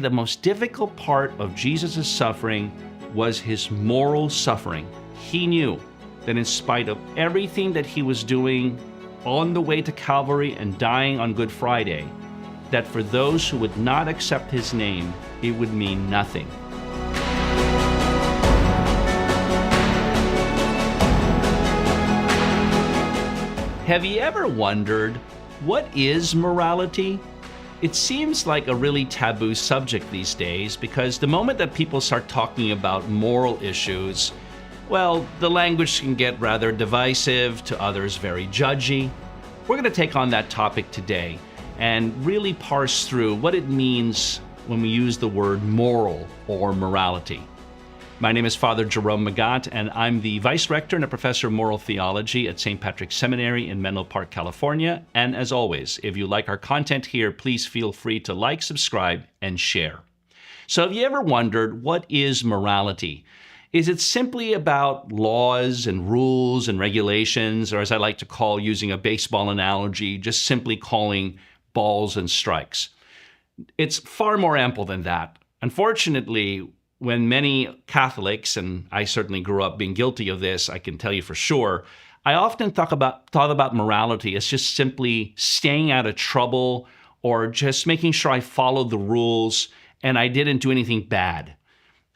The most difficult part of Jesus' suffering was his moral suffering. He knew that in spite of everything that he was doing on the way to Calvary and dying on Good Friday, that for those who would not accept his name, it would mean nothing. Have you ever wondered, what is morality? It seems like a really taboo subject these days because the moment that people start talking about moral issues, well, the language can get rather divisive, to others very judgy. We're going to take on that topic today and really parse through what it means when we use the word moral or morality. My name is Father Jerome Magat, and I'm the Vice Rector and a Professor of Moral Theology at St. Patrick's Seminary in Menlo Park, California. And as always, if you like our content here, please feel free to like, subscribe, and share. So have you ever wondered, what is morality? Is it simply about laws and rules and regulations, or as I like to call, using a baseball analogy, just simply calling balls and strikes? It's far more ample than that. Unfortunately, when many Catholics, and I certainly grew up being guilty of this, I can tell you for sure, I often thought about morality as just simply staying out of trouble or just making sure I followed the rules and I didn't do anything bad.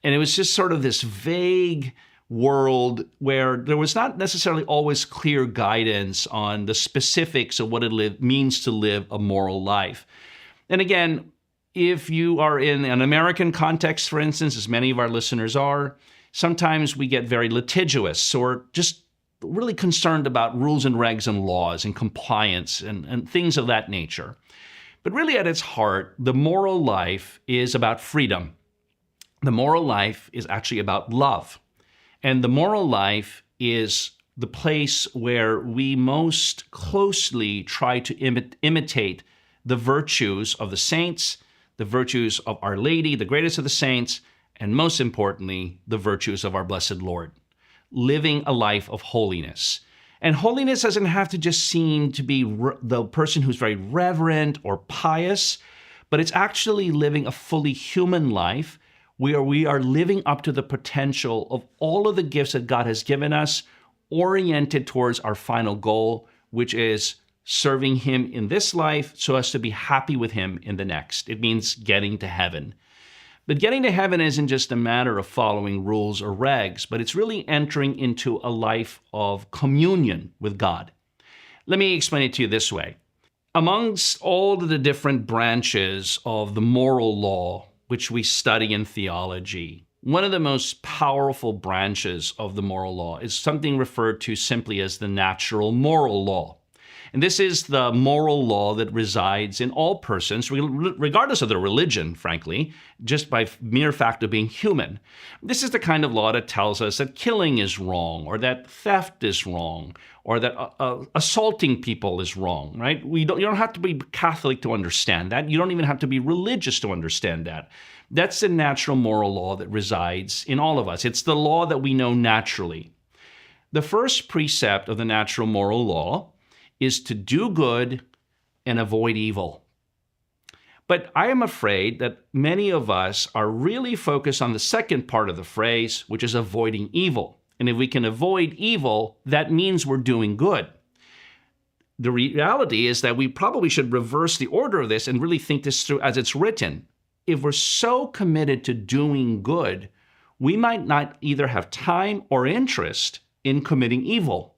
And it was just sort of this vague world where there was not necessarily always clear guidance on the specifics of what it means to live a moral life. And again, if you are in an American context, for instance, as many of our listeners are, sometimes we get very litigious or just really concerned about rules and regs and laws and compliance and things of that nature. But really at its heart, the moral life is about freedom. The moral life is actually about love. And the moral life is the place where we most closely try to imitate the virtues of the saints, the virtues of Our Lady, the greatest of the saints, and most importantly, the virtues of our blessed Lord. Living a life of holiness. And holiness doesn't have to just seem to be the person who's very reverent or pious, but it's actually living a fully human life where we are living up to the potential of all of the gifts that God has given us, oriented towards our final goal, which is serving him in this life so as to be happy with him in the next. It means getting to heaven. But getting to heaven isn't just a matter of following rules or regs, but it's really entering into a life of communion with God. Let me explain it to you this way. Amongst all of the different branches of the moral law, which we study in theology, one of the most powerful branches of the moral law is something referred to simply as the natural moral law. And this is the moral law that resides in all persons, regardless of their religion, frankly, just by mere fact of being human. This is the kind of law that tells us that killing is wrong, or that theft is wrong, or that assaulting people is wrong, right? You don't have to be Catholic to understand that. You don't even have to be religious to understand that. That's the natural moral law that resides in all of us. It's the law that we know naturally. The first precept of the natural moral law is to do good and avoid evil. But I am afraid that many of us are really focused on the second part of the phrase, which is avoiding evil. And if we can avoid evil, that means we're doing good. The reality is that we probably should reverse the order of this and really think this through as it's written. If we're so committed to doing good, we might not either have time or interest in committing evil.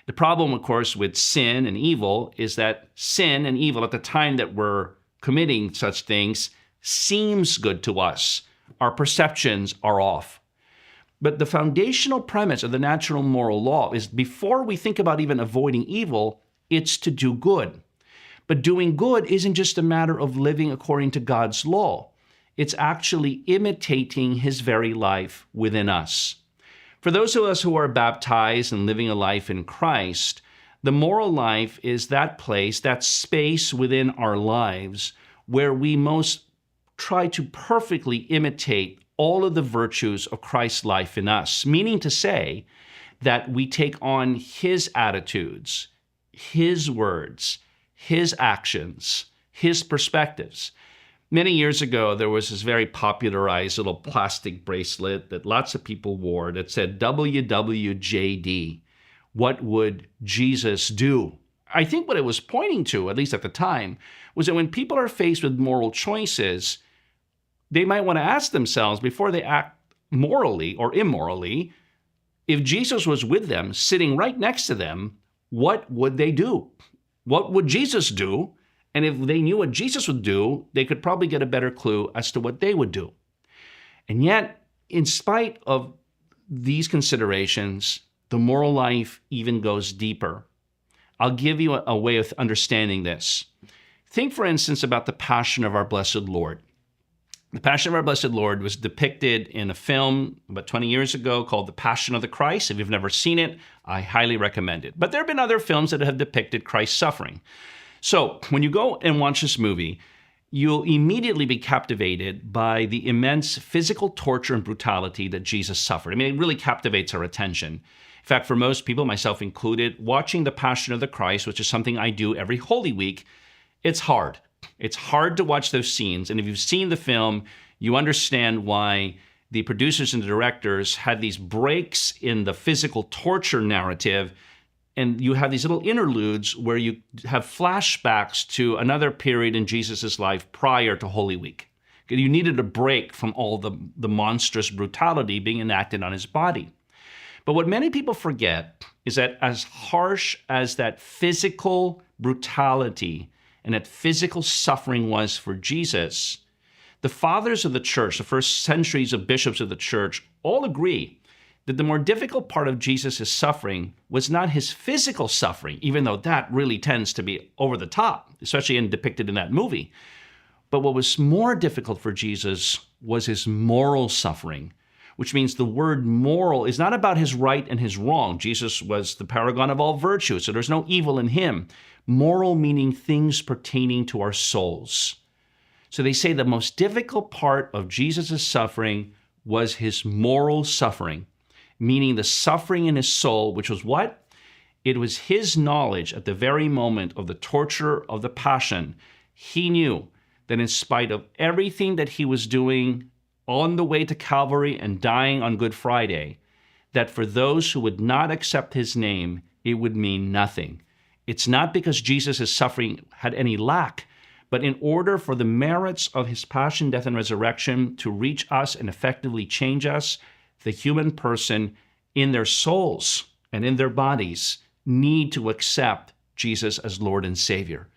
The problem, of course, with sin and evil is that sin and evil at the time that we're committing such things seems good to us. Our perceptions are off. But the foundational premise of the natural moral law is before we think about even avoiding evil, it's to do good. But doing good isn't just a matter of living according to God's law. It's actually imitating his very life within us. For those of us who are baptized and living a life in Christ, the moral life is that place, that space within our lives where we most try to perfectly imitate all of the virtues of Christ's life in us, meaning to say that we take on his attitudes, his words, his actions, his perspectives. Many years ago, there was this very popularized little plastic bracelet that lots of people wore that said WWJD. What would Jesus do? I think what it was pointing to, at least at the time, was that when people are faced with moral choices, they might want to ask themselves before they act morally or immorally, if Jesus was with them, sitting right next to them, what would they do? What would Jesus do? And if they knew what Jesus would do, they could probably get a better clue as to what they would do. And yet, in spite of these considerations, the moral life even goes deeper. I'll give you a way of understanding this. Think, for instance, about the Passion of our Blessed Lord. The Passion of our Blessed Lord was depicted in a film about 20 years ago called The Passion of the Christ. If you've never seen it, I highly recommend it. But there have been other films that have depicted Christ's suffering. So when you go and watch this movie, you'll immediately be captivated by the immense physical torture and brutality that Jesus suffered. I mean, it really captivates our attention. In fact, for most people, myself included, watching The Passion of the Christ, which is something I do every Holy Week, it's hard. It's hard to watch those scenes. And if you've seen the film, you understand why the producers and the directors had these breaks in the physical torture narrative. And you have these little interludes where you have flashbacks to another period in Jesus' life prior to Holy Week. You needed a break from all the monstrous brutality being enacted on his body. But what many people forget is that as harsh as that physical brutality and that physical suffering was for Jesus, the fathers of the church, the first centuries of bishops of the church, all agree that the more difficult part of Jesus' suffering was not his physical suffering, even though that really tends to be over the top, especially depicted in that movie. But what was more difficult for Jesus was his moral suffering, which means the word moral is not about his right and his wrong. Jesus was the paragon of all virtue, so there's no evil in him. Moral meaning things pertaining to our souls. So they say the most difficult part of Jesus' suffering was his moral suffering, meaning the suffering in his soul, which was what? It was his knowledge at the very moment of the torture of the passion. He knew that in spite of everything that he was doing on the way to Calvary and dying on Good Friday, that for those who would not accept his name, it would mean nothing. It's not because Jesus' suffering had any lack, but in order for the merits of his passion, death, and resurrection to reach us and effectively change us, the human person in their souls and in their bodies need to accept Jesus as Lord and Savior.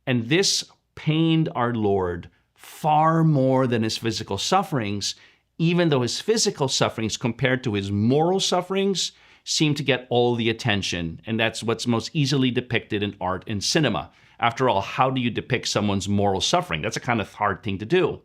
And this pained our Lord far more than his physical sufferings, even though his physical sufferings compared to his moral sufferings seem to get all the attention. And that's what's most easily depicted in art and cinema. After all, how do you depict someone's moral suffering? That's a kind of hard thing to do.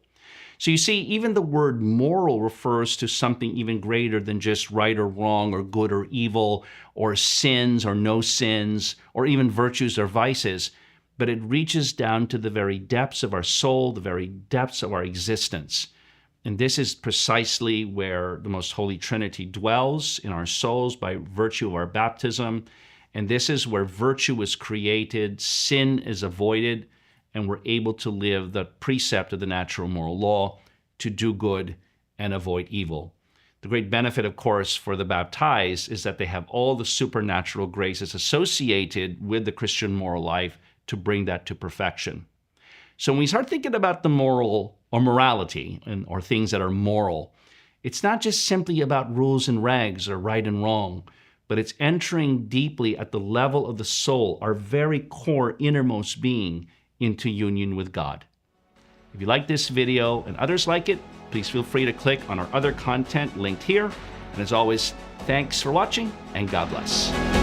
So you see, even the word moral refers to something even greater than just right or wrong or good or evil or sins or no sins or even virtues or vices, but it reaches down to the very depths of our soul, the very depths of our existence. And this is precisely where the Most Holy Trinity dwells in our souls by virtue of our baptism. And this is where virtue is created, sin is avoided, and we're able to live the precept of the natural moral law to do good and avoid evil. The great benefit, of course, for the baptized is that they have all the supernatural graces associated with the Christian moral life to bring that to perfection. So when we start thinking about the moral or morality or things that are moral, it's not just simply about rules and regs or right and wrong, but it's entering deeply at the level of the soul, our very core innermost being, into union with God. If you like this video and others like it, please feel free to click on our other content linked here. And as always, thanks for watching and God bless.